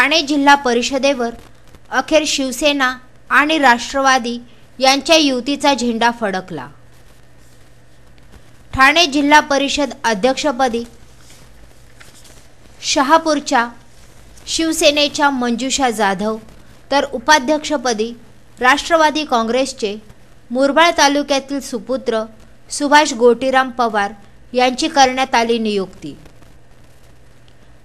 ठाणे जिल्हा परिषदेवर अखेर शिवसेना आणि राष्ट्रवादी यांच्या युतीचा झेंडा फडकला। ठाणे जिल्हा परिषद अध्यक्षपदी शहापूरच्या शिवसेनेच्या मंजुषा जाधव तर उपाध्यक्षपदी राष्ट्रवादी काँग्रेसचे मुरबाड तालुक्यातील सुपुत्र सुभाष गोटीराम पवार यांची करण्यात आली नियुक्ती।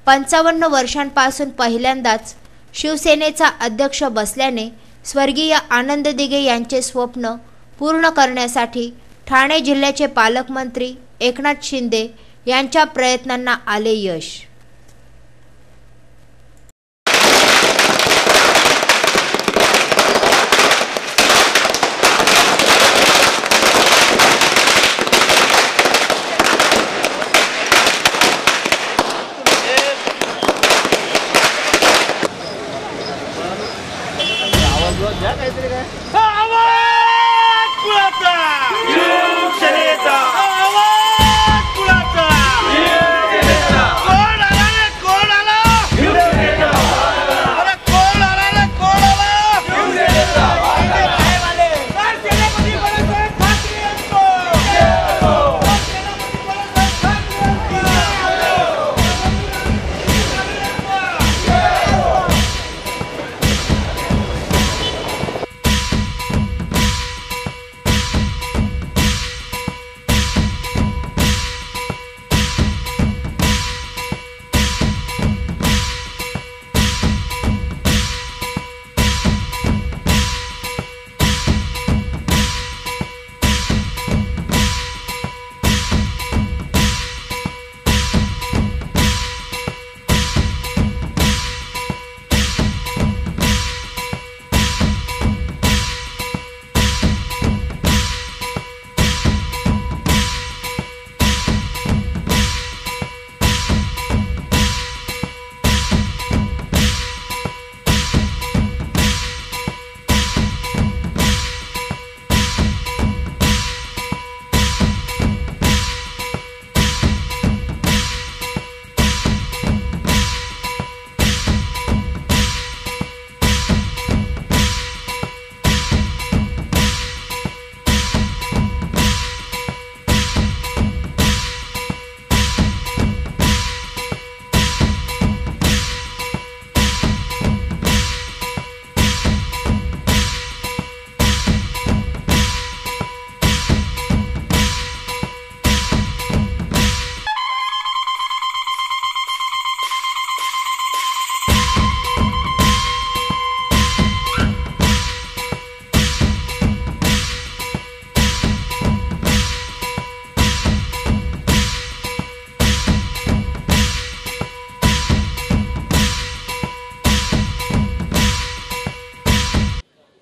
55 वर्षांपासून पहिल्यांदाच शिवसेनेचा अध्यक्ष बसल्याने स्वर्गीय आनंद दिघे यांचे स्वप्न पूर्ण करण्यासाठी ठाणे जिल्ह्याचे पालकमंत्री एकनाथ शिंदे यांच्या प्रयत्नांना आले यश।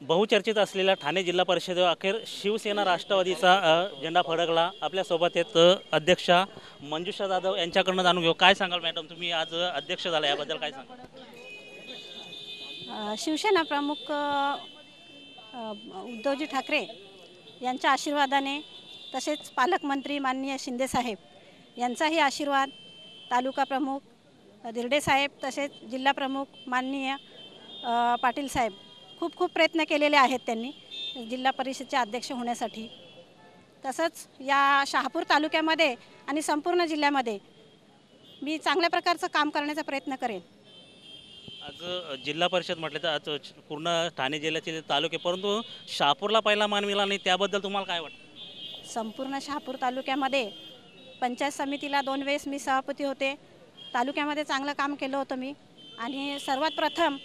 बहुचर्चित असलेल्या ठाणे जिल्हा परिषदेवर अखेर शिवसेना राष्ट्रवादीचा झेंडा फडकला। आपल्यासोबत आहेत अध्यक्षा मंजुषा जाधव यांच्याकडून जाणून घेऊ। काय सांगाल मॅडम, तुम्ही आज अध्यक्ष झाला, याबद्दल काय सांगाल? शिवसेना प्रमुख उद्धवजी ठाकरे यांच्या आशीर्वादाने तसेच पालकमंत्री माननीय शिंदे साहेब यांचाही आशीर्वाद, तालुका प्रमुख दिर्डे साहेब तसेच जिल्हा प्रमुख माननीय पाटील साहेब खूप प्रयत्न केलेले आहेत त्यांनी जिल्हा परिषदेचे अध्यक्ष होण्यासाठी। तसंच या शहापूर तालुक्यामध्ये आणि संपूर्ण जिल्ह्यामध्ये मी चांगल्या प्रकारचं काम करण्याचा प्रयत्न करेन। आज जिल्हा परिषद म्हटलं तर आज पूर्ण ठाणे जिल्ह्याचे तालुके, परंतु शहापूरला पहिला मान मिळाला नाही, त्याबद्दल तुम्हाला काय वाटतं? संपूर्ण शहापूर तालुक्यामध्ये पंचायत समितीला 2 वेळेस मी सभापती होते। तालुक्यामध्ये चांगलं काम केलं होतं मी। आणि सर्वात प्रथम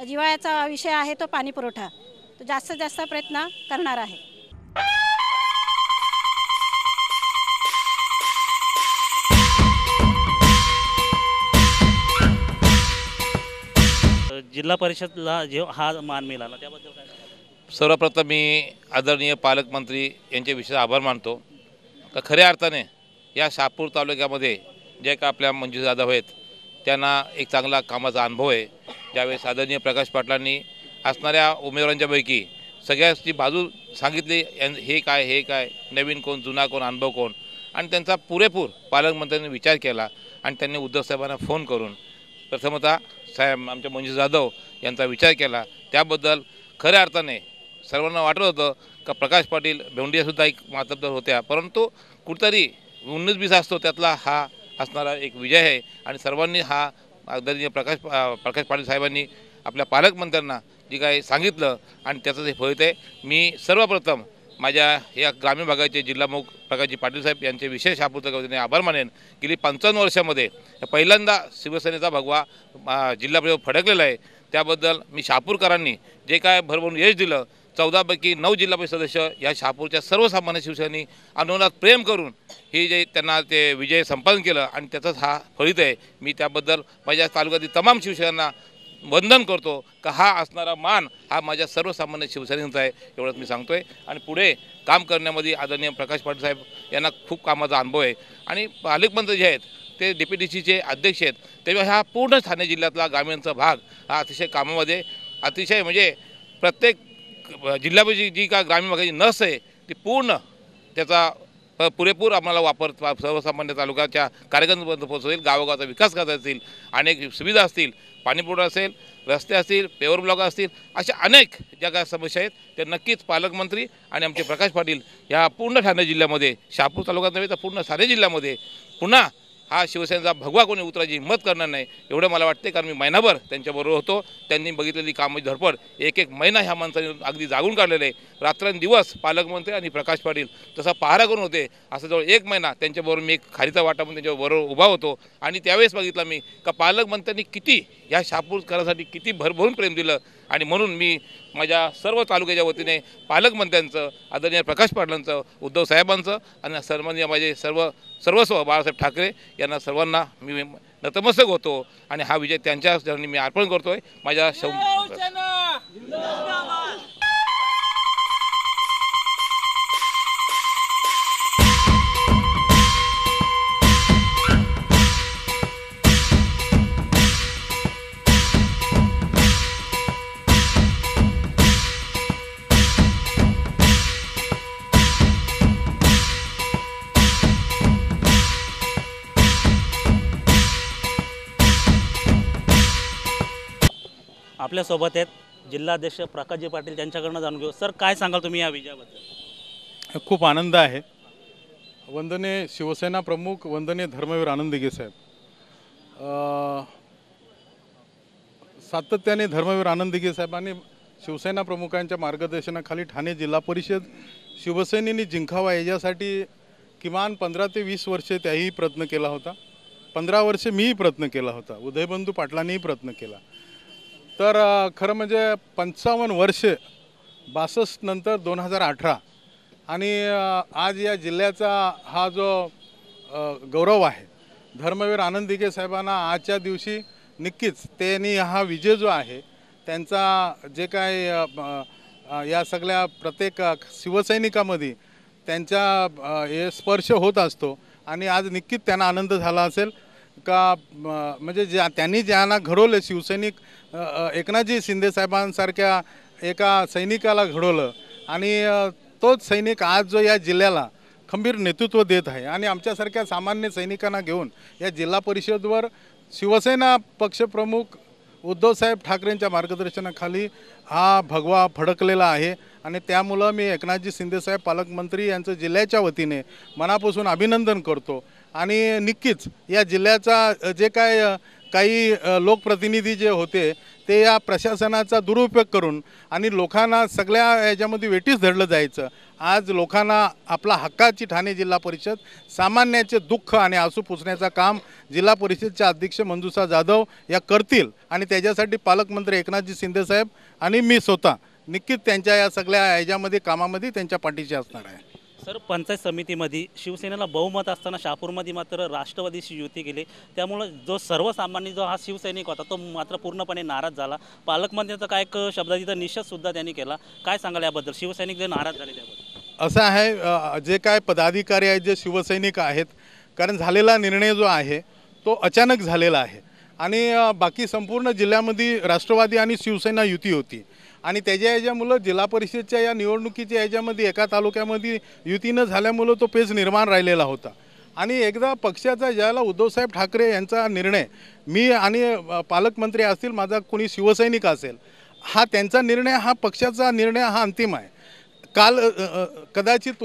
जिव्हाळ्याचा विषय आहे तो पाणी पुरवठा, तो जास्तीत जास्त प्रयत्न करणार आहे। जिल्हा परिषदला जो हा मान मिळाला त्याबद्दल काय? सर्वप्रथम मी आदरणीय पालकमंत्री यांचे विशेष आभार मानतो का खऱ्या अर्थाने या शहापूर तालुक्यामध्ये जे का आपल्या मंजुषा जाधव आहेत त्यांना एक चांगला कामाचा अनुभव आहे। ज्यावेळेस आदरणीय प्रकाश पाटलांनी असणाऱ्या उमेदवारांच्यापैकी सगळ्याची बाजू सांगितली, हे काय नवीन कोण, जुना कोण, अनुभव कोण, आणि त्यांचा पुरेपूर पालकमंत्र्यांनी विचार केला आणि त्यांनी उद्धव साहेबांना फोन करून प्रथमतः साहेब आमच्या मंजू जाधव यांचा विचार केला। त्याबद्दल खऱ्या अर्थाने सर्वांना वाटत होतं का प्रकाश पाटील भेंडियासुद्धा एक मातब्बर होत्या, परंतु कुठेतरी 19-20 असतो त्यातला हा असणारा एक विजय आहे। आणि सर्वांनी हा आदरणीय प्रकाश पाटील साहेबांनी आपल्या पालकमंत्र्यांना जे काही सांगितलं आणि त्याचं ते फलित आहे। मी सर्वप्रथम माझ्या या ग्रामीण भागाचे जिल्हाप्रमुख प्रकाशजी पाटील साहेब यांचे विशेष शहापूरच्या वतीने आभार मानेन। गेली 55 वर्षामध्ये पहिल्यांदा शिवसेनेचा भगवा जिल्हा परिषद फडकलेला आहे। त्याबद्दल मी शहापूरकरांनी जे काय भरभरून यश दिलं, 14 पैकी 9 जिल्हा परिषद सदस्य या शहापूरच्या सर्वसामान्य शिवसैनिक आंदोलनात प्रेम करून ही जे त्यांना ते विजय संपादन केलं आणि त्याचाच हा फलित आहे। मी त्याबद्दल माझ्या तालुक्यातील तमाम शिवसैनिकांना वंदन करतो का हा असणारा मान हा माझ्या सर्वसामान्य शिवसैनिकांचा आहे, एवढंच मी सांगतोय। आणि पुढे काम करण्यामध्ये आदरणीय प्रकाश पाटील साहेब यांना खूप कामाचा अनुभव आहे। आणि पालकमंत्री जे आहेत ते DPDCचे अध्यक्ष आहेत, तेव्हा हा पूर्ण ठाणे जिल्ह्यातला ग्रामीणचा भाग हा अतिशय कामामध्ये अतिशय म्हणजे प्रत्येक जिल्ह्यापाशी जी का ग्रामीण भागाची नस आहे ती पूर्ण त्याचा पुरेपूर आम्हाला वापर सर्वसामान्य तालुक्याच्या कार्यक्रमापर्यंत पोहोचवेल। गावोगावचा विकास करता येतील, अनेक सुविधा असतील, पाणीपुरवठा असेल, रस्ते असतील, पेवर ब्लॉक असतील, अशा अनेक ज्या काय समस्या आहेत त्या नक्कीच पालकमंत्री आणि आमचे प्रकाश पाटील या पूर्ण ठाणे जिल्ह्यामध्ये, शहापूर तालुक्यात नव्हे तर पूर्ण ठाणे जिल्ह्यामध्ये पुन्हा हा शिवसेनेचा भगवा कोणी उतरायची हिंमत करणार नाही एवढं मला वाटते। कारण मी महिनाभर त्यांच्याबरोबर होतो, त्यांनी बघितलेली कामाची धडपड एक महिना ह्या माणसाने अगदी जागून काढलेलं आहे। रात्रंदिवस पालकमंत्री आणि प्रकाश पाटील तसा पहारा करून होते, असं जवळ 1 महिना त्यांच्याबरोबर मी एक खारीचा वाटा म्हणून त्यांच्याबरोबर उभा होतो। आणि त्यावेळेस बघितलं मी का पालकमंत्र्यांनी किती या शहापूरकरांसाठी किती भरभरून प्रेम दिलं। आणि म्हणून मी माझ्या सर्व तालुक्याच्या वतीने पालकमंत्र्यांचं, आदरणीय प्रकाश पाटलांचं, उद्धव साहेबांचं आणि सन्माननीय माझे सर्वस्व बाळासाहेब ठाकरे यांना सर्वांना मी नतमस्तक होतो आणि हा विजय त्यांच्या चरणी मी अर्पण करतोय। माझ्या आपल्यासोबत आहेत जिल्हाध्यक्ष प्रकाशजी पाटील, त्यांच्याकडनं जाणून घेऊ। सर, काय सांगाल तुम्ही या विजयाबद्दल? खूप आनंद आहे। वंदनीय शिवसेना प्रमुख, वंदनीय धर्मवीर आनंद दिघे साहेब, सातत्याने धर्मवीर आनंद दिघे साहेबांनी शिवसेना प्रमुखांच्या मार्गदर्शनाखाली ठाणे जिल्हा परिषद शिवसेनेने जिंकावा याच्यासाठी किमान 15 ते 20 वर्षे त्याही प्रयत्न केला होता। 15 वर्षे मीही प्रयत्न केला होता, उदयबंधू पाटलांनीही प्रयत्न केला। तर खरं म्हणजे 55 वर्षे 62 नंतर 2018 आणि आज या जिल्ह्याचा हा जो गौरव आहे, धर्मवीर आनंद दिघे साहेबांना आजच्या दिवशी नक्कीच त्यांनी हा विजय जो आहे त्यांचा जे काय या सगळ्या प्रत्येक शिवसैनिकामध्ये त्यांचा हे स्पर्श होत असतो। आणि आज नक्कीच त्यांना आनंद झाला असेल का म्हणजे त्यांनी ज्यांना घडवलं, शिवसैनिक एकनाथजी शिंदे साहेबांसारख्या एका सैनिकाला घडवलं आणि तोच सैनिक आज जो या जिल्ह्याला खंबीर नेतृत्व देत आहे। आणि आमच्यासारख्या सामान्य सैनिकांना घेऊन या जिल्हा परिषदवर शिवसेना पक्षप्रमुख उद्धवसाहेब ठाकरेंच्या मार्गदर्शनाखाली हा भगवा फडकलेला आहे। आणि त्यामुळं मी एकनाथजी शिंदेसाहेब पालकमंत्री यांचं जिल्ह्याच्या वतीने मनापासून अभिनंदन करतो। आणि नक्कीच या जिल्ह्याचा जे काही लोकप्रतिनिधी जे होते ते या प्रशासनाचा दुरुपयोग करून आणि लोकांना सगळ्या याच्यामध्ये वेठीस धरलं जायचं। आज लोकांना आपला हक्काची ठाणे जिल्हा परिषद सामान्याचे दुःख आणि आसू पुसण्याचं काम जिल्हा परिषदच्या अध्यक्ष मंजुषा जाधव या करतील। आणि त्याच्यासाठी पालकमंत्री एकनाथजी शिंदेसाहेब आणि मी स्वतः नक्कीच त्यांच्या या सगळ्या ह्याच्यामध्ये कामामध्ये त्यांच्या पाठीशी असणार आहे। सर, पंचायत समितीमध्ये शिवसेनेला बहुमत असताना शहापूरमध्ये मात्र राष्ट्रवादीशी युती केली, त्यामुळं जो सर्वसामान्य जो हा शिवसैनिक होता तो मात्र पूर्णपणे नाराज झाला। पालकमंत्र्यांचा काय एक शब्दाचा निषेधसुद्धा त्यांनी केला, काय सांगाल याबद्दल? शिवसैनिक जे नाराज झाले त्याबद्दल? असं आहे, जे काय पदाधिकारी आहेत, जे शिवसैनिक आहेत, कारण झालेला निर्णय जो आहे तो अचानक झालेला आहे आणि बाकी संपूर्ण जिल्ह्यामध्ये राष्ट्रवादी आणि शिवसेना युती होती आणि त्याच्या याच्यामुळं जिल्हा परिषदच्या या निवडणुकीच्या याच्यामध्ये एका तालुक्यामध्ये युती न झाल्यामुळं तो पेच निर्माण राहिलेला होता। आणि एकदा पक्षाचा ज्याला उद्धवसाहेब ठाकरे यांचा निर्णय, मी आणि पालकमंत्री असतील, माझा कोणी शिवसैनिक असेल, हा त्यांचा निर्णय, हा पक्षाचा निर्णय हा अंतिम आहे. काल कदाचित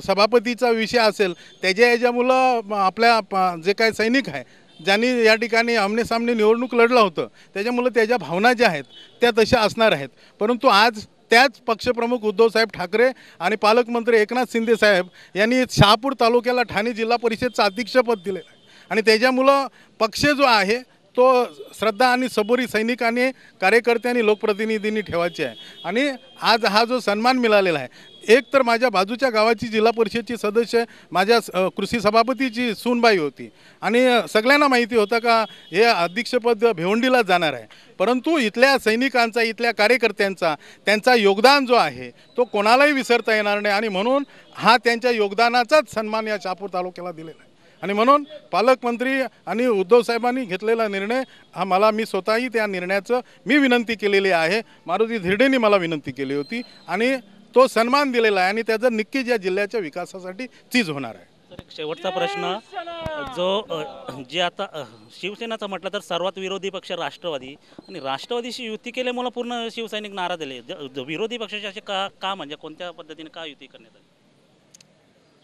सभापतीचा विषय असेल, त्याच्या याच्यामुळं आपल्या जे काय सैनिक आहे ज्यांनी या ठिकाणी आमनेसामने निवडणूक लढलं होतं, त्याच्यामुळं त्याच्या भावना ज्या आहेत त्या तशा असणार आहेत. परंतु आज त्याच पक्षप्रमुख उद्धवसाहेब ठाकरे आणि पालकमंत्री एकनाथ शिंदे साहेब यांनी शहापूर तालुक्याला ठाणे जिल्हा परिषदचं अध्यक्षपद दिलेलं आहे. आणि त्याच्यामुळं पक्ष जो आहे तो श्रद्धा आणि सबुरी सैनिकांनी, कार्यकर्त्यांनी, लोकप्रतिनिधींनी ठेवायची आहे. आणि आज हा जो सन्मान मिळालेला आहे, एक तर माझ्या बाजूच्या गावाची जिल्हा परिषदची सदस्य माझ्या कृषी सभापतीची सूनबाई होती आणि सगळ्यांना माहिती होतं का हे अध्यक्षपद भिवंडीला जाणार आहे. परंतु इथल्या सैनिकांचा, इथल्या कार्यकर्त्यांचा, त्यांचा योगदान जो आहे तो कोणालाही विसरता येणार नाही. आणि म्हणून हा त्यांच्या योगदानाचाच सन्मान या शहापूर तालुक्याला दिलेला आहे. आणि म्हणून पालकमंत्री आणि उद्धव साहेबांनी घेतलेला निर्णय हा मी स्वतःही त्या निर्णयाचं विनंती केलेली आहे. मारुती धिरडेंनी मला विनंती केली होती आणि तो सन्मान दिलेला आहे आणि त्याचं नक्कीच या जिल्ह्याच्या विकासासाठी चीज होणार आहे. सर, एक शेवटचा प्रश्न, जे आता शिवसेनाचं म्हटलं तर सर्वात विरोधी पक्ष राष्ट्रवादी, आणि राष्ट्रवादीशी युती केल्यामुळे पूर्ण शिवसैनिक नाराज झाले. विरोधी पक्षाचे असे का म्हणजे कोणत्या पद्धतीने का युती करण्यात आली?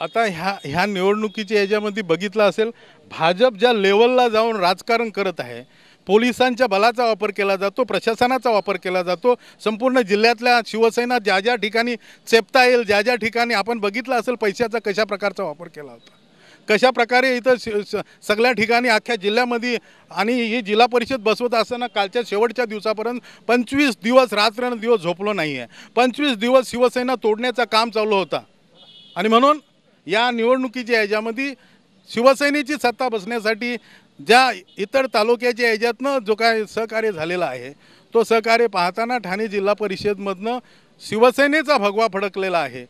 आता ह्या निवडणुकीच्या याच्यामध्ये बघितलं असेल, भाजप ज्या लेवलला जाऊन राजकारण करत आहे, पोलिसांच्या बलाचा वापर केला जातो, प्रशासनाचा वापर केला जातो, संपूर्ण जिल्ह्यातल्या शिवसेना ज्या ज्या ठिकाणी चेपता येईल, ज्या ज्या ठिकाणी आपण बघितलं असेल पैशाचा कशा प्रकारचा वापर केला होता, कशा प्रकारे इथं सगळ्या ठिकाणी अख्ख्या जिल्ह्यामध्ये. आणि ही जिल्हा परिषद बसवत असताना कालच्या शेवटच्या दिवसापर्यंत 25 दिवस रात्रंदिवस झोपलो नाही आहे. 25 दिवस शिवसेना तोडण्याचं काम चालू होता. आणि म्हणून या निवडणुकीच्या याच्यामध्ये शिवसेनेची सत्ता बसण्यासाठी ज्या इतर तालुक्याच्या याच्यातनं जो काय सहकार्य झालेला आहे, तो सहकार्य पाहताना ठाणे जिल्हा परिषदमधनं शिवसेनेचा भगवा फडकलेला आहे.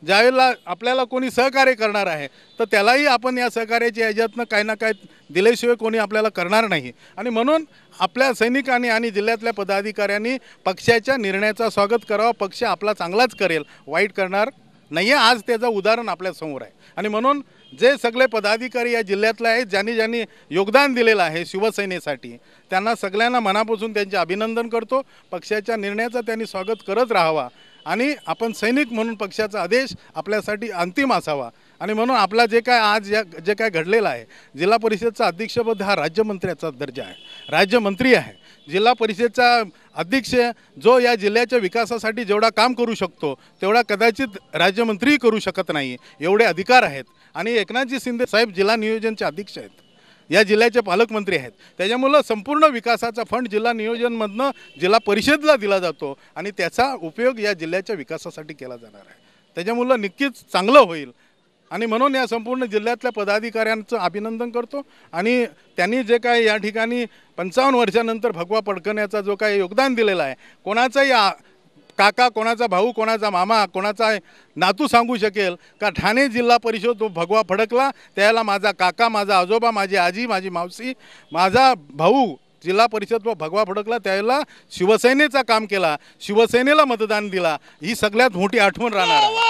ज्यावेळेला आपल्याला कोणी सहकार्य करणार आहे तर त्यालाही आपण या सहकार्याच्या याच्यातनं काही ना काही दिल्याशिवाय कोणी आपल्याला करणार नाही. आणि म्हणून आपल्या सैनिकांनी आणि जिल्ह्यातल्या पदाधिकाऱ्यांनी पक्षाच्या निर्णयाचं स्वागत करावं. पक्ष आपला चांगलाच करेल, वाईट करणार नाही आहे. आज त्याचं उदाहरण आपल्यासमोर आहे. आणि म्हणून जे सगळे पदाधिकारी या जिल्ह्यातले आहेत, ज्यांनी योगदान दिलेलं आहे शिवसेनेसाठी, त्यांना सगळ्यांना मनापासून त्यांचे अभिनंदन करतो. पक्षाच्या निर्णयाचं त्यांनी स्वागत करत राहावा आणि आपण सैनिक म्हणून पक्षाचा आदेश आपल्यासाठी अंतिम असावा. आणि म्हणून आपला जे काय आज जे काय घडलेलं आहे, जिल्हा परिषदचा अध्यक्षपद हा राज्यमंत्र्याचा दर्जा आहे, राज्यमंत्री आहे. जिल्हा परिषदचा अध्यक्ष जो या जिल्ह्याच्या विकासासाठी जेवढा काम करू शकतो तेवढा कदाचित राज्यमंत्रीही करू शकत नाही, एवढे अधिकार आहेत. आणि एकनाथजी शिंदे साहेब जिल्हा नियोजनचे अध्यक्ष आहेत, या जिल्ह्याचे पालकमंत्री आहेत. त्याच्यामुळं संपूर्ण विकासाचा फंड जिल्हा नियोजनमधनं जिल्हा परिषदला दिला जातो आणि त्याचा उपयोग या जिल्ह्याच्या विकासासाठी केला जाणार आहे. त्याच्यामुळं नक्कीच चांगलं होईल. आणि म्हणून या संपूर्ण जिल्ह्यातल्या पदाधिकाऱ्यांचं अभिनंदन करतो. आणि त्यांनी जे काय या ठिकाणी 55 वर्षानंतर भगवा फडकण्याचा जो काय योगदान दिलेलं आहे, कोणाचाही काका, कोणाचा भाऊ, कोणाचा मामा, कोणाचा नातू सांगू शकेल का ठाणे जिल्हा परिषद तो भगवा फडकला त्याला माझा काका, माझा आजोबा, माझी आजी, माझी मावशी, माझा भाऊ जिल्हा परिषद व भगवा फडकला त्याला शिवसेनेचा काम केला, शिवसेनेला मतदान दिला, ही सगळ्यात मोठी आठवण राहणार आहे.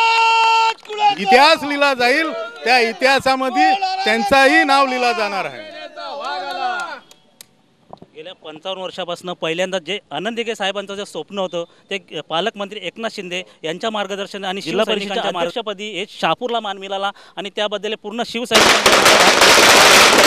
इतिहास लिहिला जाईल, त्या इतिहासामध्ये त्यांचाही नाव लिहिला जाणार आहे. गेल्या 55 वर्षापासून पहिल्यांदा जे आनंद दिघे साहेबांचं जे स्वप्न होतं ते पालकमंत्री एकनाथ शिंदे यांच्या मार्गदर्शन आणि जिल्हा परिषदेच्या अध्यक्षपदी हे शहापूरला मान मिळाला आणि त्याबद्दल पूर्ण शिवसैनिकांचा